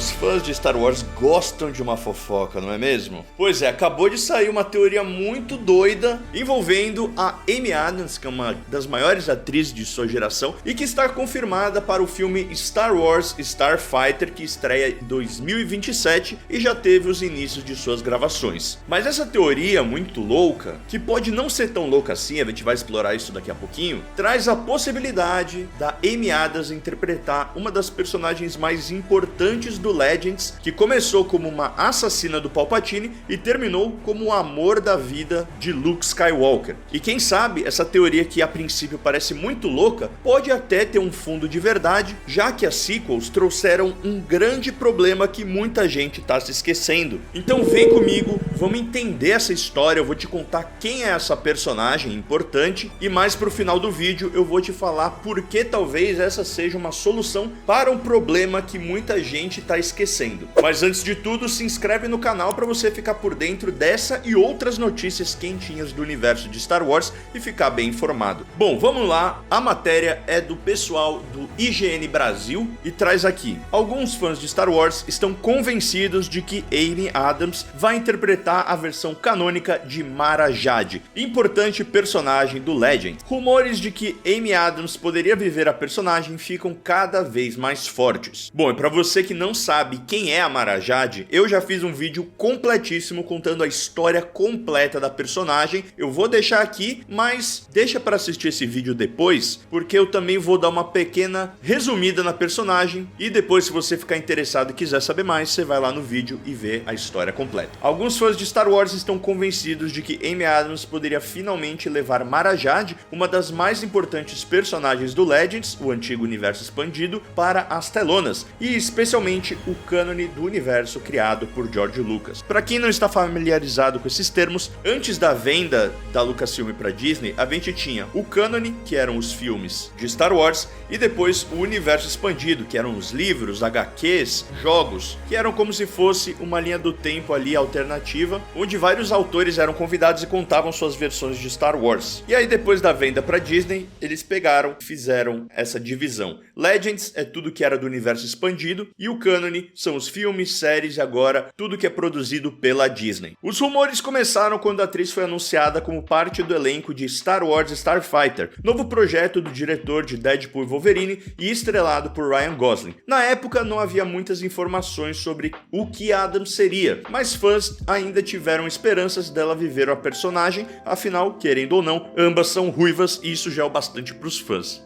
Os fãs de Star Wars gostam de uma fofoca, não é mesmo? Pois é, acabou de sair uma teoria muito doida envolvendo a Amy Adams, que é uma das maiores atrizes de sua geração e que está confirmada para o filme Star Wars Starfighter, que estreia em 2027 e já teve os inícios de suas gravações. Mas essa teoria muito louca, que pode não ser tão louca assim, a gente vai explorar isso daqui a pouquinho, traz a possibilidade da Amy Adams interpretar uma das personagens mais importantes do Legends, que começou como uma assassina do Palpatine e terminou como o amor da vida de Luke Skywalker. E quem sabe, essa teoria que a princípio parece muito louca, pode até ter um fundo de verdade, já que as sequels trouxeram um grande problema que muita gente está se esquecendo. Então vem comigo, vamos entender essa história, eu vou te contar quem é essa personagem importante e mais pro final do vídeo eu vou te falar por que talvez essa seja uma solução para um problema que muita gente está esquecendo. Mas antes de tudo, se inscreve no canal para você ficar por dentro dessa e outras notícias quentinhas do universo de Star Wars e ficar bem informado. Bom, vamos lá, a matéria é do pessoal do IGN Brasil e traz aqui: alguns fãs de Star Wars estão convencidos de que Amy Adams vai interpretar a versão canônica de Mara Jade, importante personagem do Legend. Rumores de que Amy Adams poderia viver a personagem ficam cada vez mais fortes. Bom, e para você que não sabe quem é a Mara Jade, eu já fiz um vídeo completíssimo contando a história completa da personagem. Eu vou deixar aqui, mas deixa para assistir esse vídeo depois, porque eu também vou dar uma pequena resumida na personagem e depois, se você ficar interessado e quiser saber mais, você vai lá no vídeo e vê a história completa. Alguns fãs de Star Wars estão convencidos de que Amy Adams poderia finalmente levar Mara Jade, uma das mais importantes personagens do Legends, o antigo universo expandido, para as telonas, e especialmente o cânone do universo criado por George Lucas. Para quem não está familiarizado com esses termos, antes da venda da Lucasfilm para Disney, a gente tinha o cânone, que eram os filmes de Star Wars, e depois o universo expandido, que eram os livros, HQs, jogos, que eram como se fosse uma linha do tempo ali alternativa, onde vários autores eram convidados e contavam suas versões de Star Wars. E aí, depois da venda para Disney, eles pegaram e fizeram essa divisão. Legends é tudo que era do universo expandido e o cânone são os filmes, séries e agora tudo que é produzido pela Disney. Os rumores começaram quando a atriz foi anunciada como parte do elenco de Star Wars Starfighter, novo projeto do diretor de Deadpool e Wolverine e estrelado por Ryan Gosling. Na época não havia muitas informações sobre o que Adams seria, mas fãs ainda tiveram esperanças dela viver a personagem, afinal, querendo ou não, ambas são ruivas e isso já é o bastante para os fãs.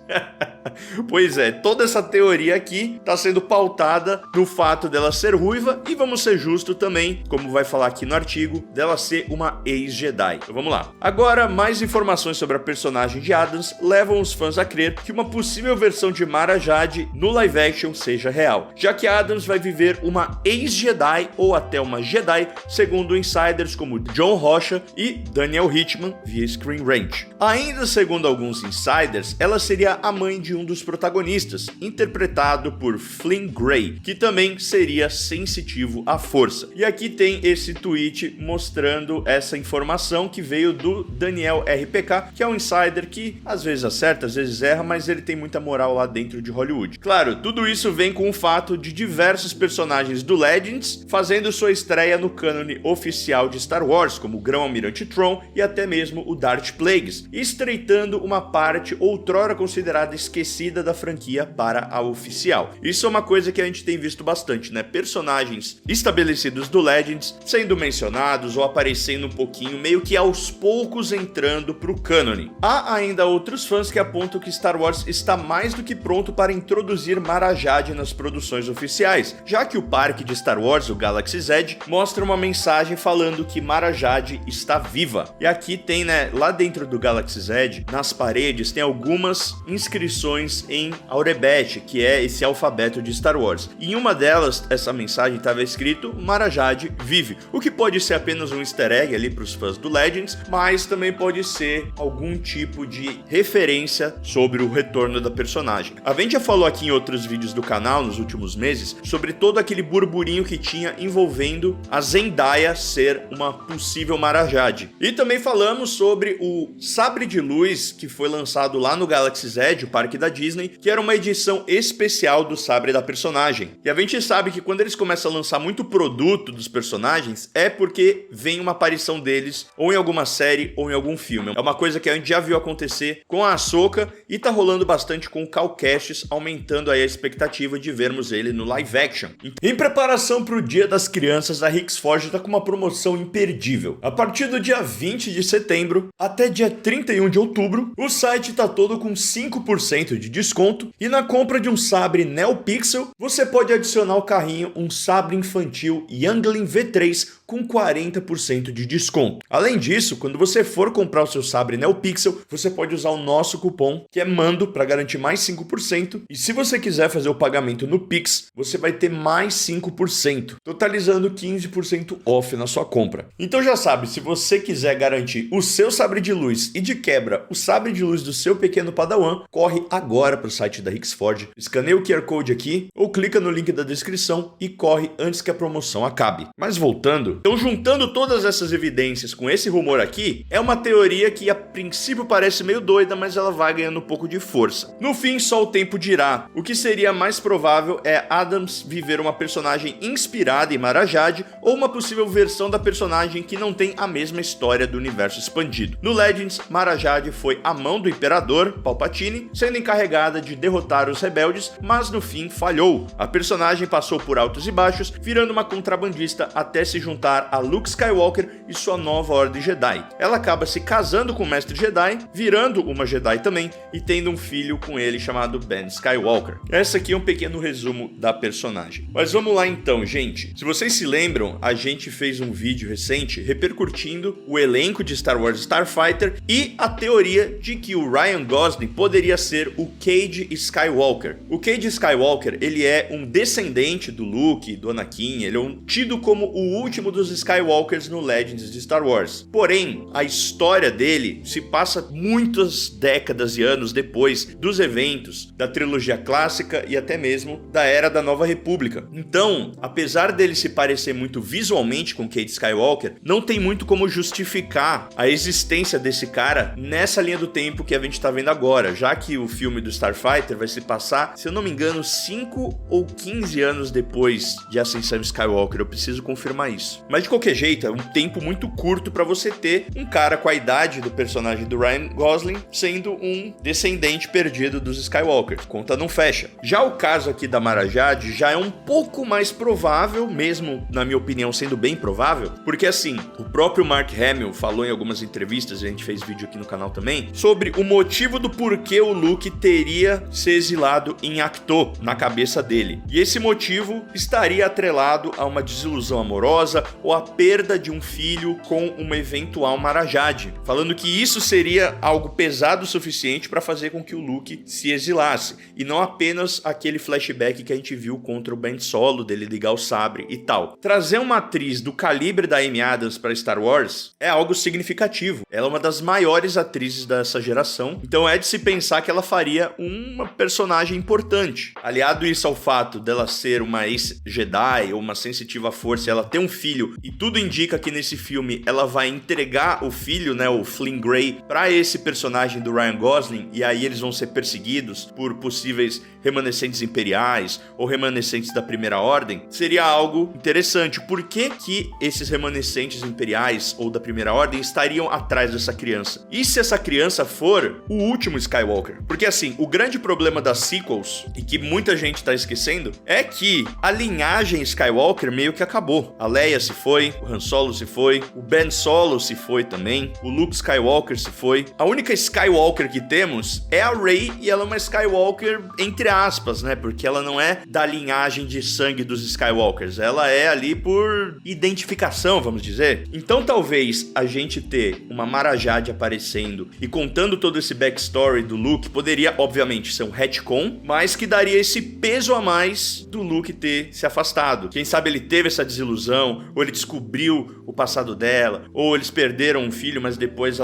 Pois é, toda essa teoria aqui está sendo pautada no fato dela ser ruiva e, vamos ser justos também, como vai falar aqui no artigo, dela ser uma ex-Jedi. Então vamos lá. Agora, mais informações sobre a personagem de Adams levam os fãs a crer que uma possível versão de Mara Jade no live action seja real, já que Adams vai viver uma ex-Jedi ou até uma Jedi, segundo insiders como John Rocha e Daniel Hickman via Screen Rant. Ainda segundo alguns insiders, ela seria a mãe de um dos protagonistas, interpretado por Flynn Grey, que também seria sensitivo à força. E aqui tem esse tweet mostrando essa informação que veio do Daniel RPK, que é um insider que às vezes acerta, às vezes erra, mas ele tem muita moral lá dentro de Hollywood. Claro, tudo isso vem com o fato de diversos personagens do Legends fazendo sua estreia no cânone oficial de Star Wars, como o Grão-Almirante Thrawn e até mesmo o Darth Plagueis, estreitando uma parte outrora considerada esquecida da franquia para a oficial. Isso é uma coisa que a gente tem visto bastante, né? Personagens estabelecidos do Legends sendo mencionados ou aparecendo um pouquinho, meio que aos poucos entrando pro cânone. Há ainda outros fãs que apontam que Star Wars está mais do que pronto para introduzir Mara Jade nas produções oficiais, já que o parque de Star Wars, o Galaxy's Edge, mostra uma mensagem falando que Mara Jade está viva. E aqui tem, né, lá dentro do Galaxy's Edge, nas paredes, tem algumas inscrições em Aurebete, que é esse alfabeto de Star Wars. E em uma delas, essa mensagem estava escrito Mara Jade vive, o que pode ser apenas um easter egg ali para os fãs do Legends, mas também pode ser algum tipo de referência sobre o retorno da personagem. A gente já falou aqui em outros vídeos do canal nos últimos meses sobre todo aquele burburinho que tinha envolvendo a Zendaya ser uma possível Mara Jade. E também falamos sobre o sabre de luz que foi lançado lá no Galaxy's Edge, o parque da Disney, que era uma edição especial do sabre da personagem. E a gente sabe que quando eles começam a lançar muito produto dos personagens, é porque vem uma aparição deles ou em alguma série ou em algum filme. É uma coisa que a gente já viu acontecer com a Ahsoka e tá rolando bastante com o Cal Kestis, aumentando aí a expectativa de vermos ele no live action. Em preparação para o Dia das Crianças, a Hixforge tá com uma promoção imperdível. A partir do dia 20 de setembro até dia 31 de outubro, o site tá todo com 5% de desconto e na compra de um sabre NeoPixel, você pode adicionar ao carrinho um sabre infantil Youngling V3 com 40% de desconto. Além disso, quando você for comprar o seu sabre NeoPixel, você pode usar o nosso cupom, que é MANDO, para garantir mais 5%. E se você quiser fazer o pagamento no Pix, você vai ter mais 5%, totalizando 15% off na sua compra. Então já sabe, se você quiser garantir o seu sabre de luz e de quebra o sabre de luz do seu pequeno Padawan, corre agora para o site da Hixforge, escaneia o QR Code aqui ou clica no link da descrição e corre antes que a promoção acabe. Mas voltando, então juntando todas essas evidências com esse rumor aqui, é uma teoria que a princípio parece meio doida, mas ela vai ganhando um pouco de força. No fim, só o tempo dirá. O que seria mais provável é Adams viver uma personagem inspirada em Mara Jade ou uma possível versão da personagem que não tem a mesma história do universo expandido. No Legends, Mara Jade foi a mão do Imperador, Palpatine, sendo encarregada de derrotar os rebeldes, mas no fim falhou. A personagem passou por altos e baixos, virando uma contrabandista até se juntar a Luke Skywalker e sua nova Ordem Jedi. Ela acaba se casando com o Mestre Jedi, virando uma Jedi também, e tendo um filho com ele chamado Ben Skywalker. Essa aqui é um pequeno resumo da personagem. Mas vamos lá então, gente. Se vocês se lembram, a gente fez um vídeo recente repercutindo o elenco de Star Wars Starfighter e a teoria de que o Ryan Gosling poderia ser o Cade Skywalker. O Cade Skywalker, ele é um descendente do Luke, do Anakin, ele é tido como o último dos Skywalkers no Legends de Star Wars. Porém, a história dele se passa muitas décadas e anos depois dos eventos da trilogia clássica e até mesmo da Era da Nova República. Então, apesar dele se parecer muito visualmente com Cade Skywalker, não tem muito como justificar a existência desse cara nessa linha do tempo que a gente tá vendo agora, já que o filme do Starfighter vai se passar, se eu não me engano, 5 ou 15 anos depois de Ascensão Skywalker. Eu preciso confirmar isso. Mas de qualquer jeito, é um tempo muito curto para você ter um cara com a idade do personagem do Ryan Gosling sendo um descendente perdido dos Skywalker. Conta não fecha. Já o caso aqui da Mara Jade já é um pouco mais provável, mesmo na minha opinião sendo bem provável, porque assim, o próprio Mark Hamill falou em algumas entrevistas, a gente fez vídeo aqui no canal também, sobre o motivo do porquê o Luke teria se exilado em Ahch-To na cabeça dele. E esse motivo estaria atrelado a uma desilusão amorosa ou a perda de um filho com uma eventual Mara Jade, falando que isso seria algo pesado o suficiente para fazer com que o Luke se exilasse, e não apenas aquele flashback que a gente viu contra o Ben Solo, dele ligar o sabre e tal. Trazer uma atriz do calibre da Amy Adams para Star Wars é algo significativo. Ela é uma das maiores atrizes dessa geração, então é de se pensar que ela faria uma personagem importante. Aliado isso ao fato dela ser uma ex-Jedi ou uma sensitiva à força, ela ter um filho, e tudo indica que nesse filme ela vai entregar o filho, né, o Flynn Grey, para esse personagem do Ryan Gosling, e aí eles vão ser perseguidos por possíveis remanescentes imperiais ou remanescentes da Primeira Ordem, seria algo interessante. Por que que esses remanescentes imperiais ou da Primeira Ordem estariam atrás dessa criança? E se essa criança for o último Skywalker? Porque assim, o grande problema das sequels, e que muita gente tá esquecendo, é que a linhagem Skywalker meio que acabou. A Leia se foi, o Han Solo se foi, o Ben Solo se foi também, o Luke Skywalker se foi. A única Skywalker que temos é a Rey, e ela é uma Skywalker entre aspas, né? Porque ela não é da linhagem de sangue dos Skywalkers, ela é ali por identificação, vamos dizer. Então talvez a gente ter uma Mara Jade aparecendo e contando todo esse backstory do Luke poderia, obviamente, ser um retcon, mas que daria esse peso a mais do Luke ter se afastado. Quem sabe ele teve essa desilusão, ou ele descobriu o passado dela, ou eles perderam um filho, mas depois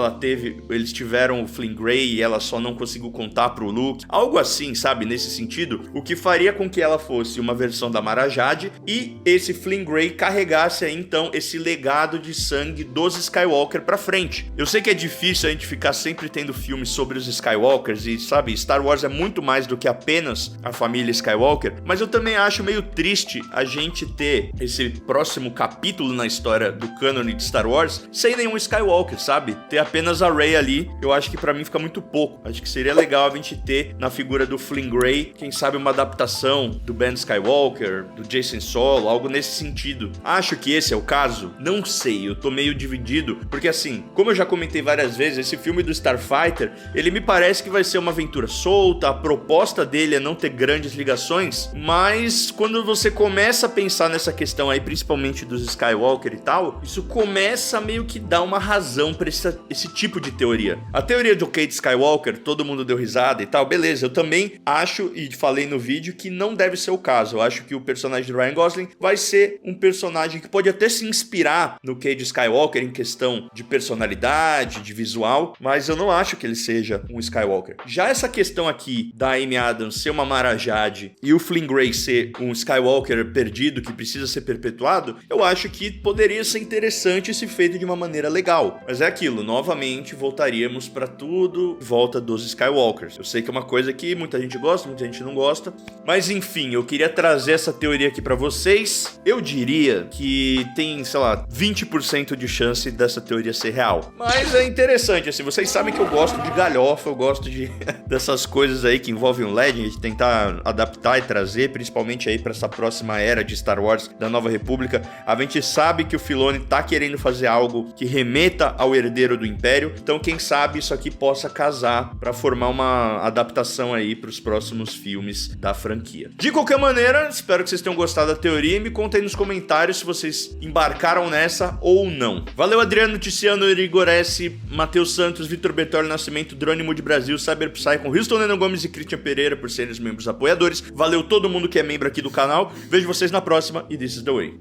eles tiveram o Flynn Grey e ela só não conseguiu contar pro Luke. Algo assim, sabe? Nesse sentido, o que faria com que ela fosse uma versão da Mara Jade e esse Flynn Grey carregasse aí, então, esse legado de sangue dos Skywalker pra frente. Eu sei que é difícil a gente ficar sempre tendo filmes sobre os Skywalkers e, sabe, Star Wars é muito mais do que apenas a família Skywalker, mas eu também acho meio triste a gente ter esse próximo capítulo na história do cânone de Star Wars sem nenhum Skywalker, sabe? Ter apenas a Rey ali, eu acho que pra mim fica muito pouco. Acho que seria legal a gente ter na figura do Flynn Grey, quem sabe uma adaptação do Ben Skywalker, do Jacen Solo, algo nesse sentido. Acho que esse é o caso? Não sei, eu tô meio dividido, porque assim, como eu já comentei várias vezes, esse filme do Starfighter, ele me parece que vai ser uma aventura solta, a proposta dele é não ter grandes ligações, mas quando você começa a pensar nessa questão aí, principalmente dos Skywalker e tal, isso começa a meio que dar uma razão pra esse tipo de teoria. A teoria do Cade Skywalker, todo mundo deu risada e tal, beleza, eu também acho, e falei no vídeo, que não deve ser o caso. Eu acho que o personagem de Ryan Gosling vai ser um personagem que pode até se inspirar no Cade Skywalker em questão de personalidade, de visual, mas eu não acho que ele seja um Skywalker. Já essa questão aqui da Amy Adams ser uma Mara Jade e o Flynn Grey ser um Skywalker perdido que precisa ser perpetuado, eu acho que poderia ser interessante se feito de uma maneira legal. Mas é aquilo, novamente voltaríamos pra tudo volta dos Skywalkers. Eu sei que é uma coisa que muita gente gosta, muita gente não gosta, mas enfim, eu queria trazer essa teoria aqui pra vocês. Eu diria que tem, sei lá, 20% de chance dessa teoria ser real. Mas é interessante, assim, vocês sabem que eu gosto de galhofa, eu gosto de dessas coisas aí que envolvem o Legend, de tentar adaptar e trazer, principalmente aí pra essa próxima era de Star Wars da Nova República. A gente sabe que o Filoni tá querendo fazer algo que remeta ao herdeiro do Império, então quem sabe isso aqui possa casar pra formar uma adaptação aí pros próximos filmes da franquia. De qualquer maneira, espero que vocês tenham gostado da teoria e me contem aí nos comentários se vocês embarcaram nessa ou não. Valeu, Adriano, Ticiano, Igor S, Matheus Santos, Vitor Bertoli Nascimento, Drônimo de Brasil, Cyber Psy, com Houston Neno Gomes e Christian Pereira por serem os membros apoiadores. Valeu todo mundo que é membro aqui do canal. Vejo vocês na próxima e this is the way.